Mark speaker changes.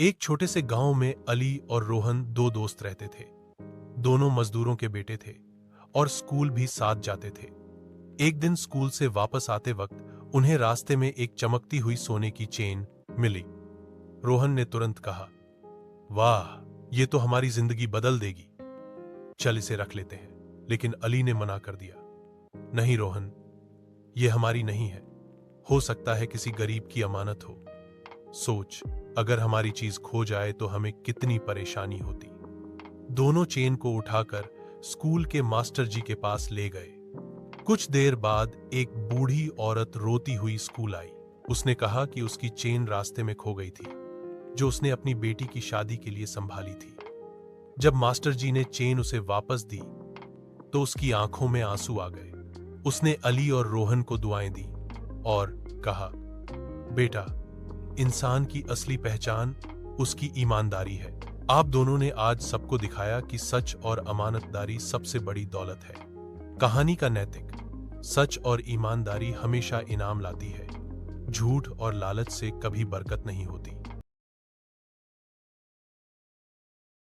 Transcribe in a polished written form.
Speaker 1: एक छोटे से गांव में अली और रोहन दो दोस्त रहते थे। दोनों मजदूरों के बेटे थे और स्कूल भी साथ जाते थे। एक दिन स्कूल से वापस आते वक्त उन्हें रास्ते में एक चमकती हुई सोने की चेन मिली। रोहन ने तुरंत कहा, वाह, ये तो हमारी जिंदगी बदल देगी, चल इसे रख लेते हैं। लेकिन अली ने मना कर दिया, नहीं रोहन, ये हमारी नहीं है, हो सकता है किसी गरीब की अमानत हो। सोच, अगर हमारी चीज खो जाए तो हमें कितनी परेशानी होती। दोनों चेन को उठाकर स्कूल के मास्टर जी के पास ले गए। कुछ देर बाद एक बूढ़ी औरत रोती हुई स्कूल आई। उसने कहा कि उसकी चेन रास्ते में खो गई थी, जो उसने अपनी बेटी की शादी के लिए संभाली थी। जब मास्टर जी ने चेन उसे वापस दी तो उसकी आंखों में आंसू आ गए। उसने अली और रोहन को दुआएं दी और कहा, बेटा, इंसान की असली पहचान उसकी ईमानदारी है। आप दोनों ने आज सबको दिखाया कि सच और अमानतदारी सबसे बड़ी दौलत है। कहानी का नैतिक: सच और ईमानदारी हमेशा इनाम लाती है। झूठ और लालच से कभी बरकत नहीं होती।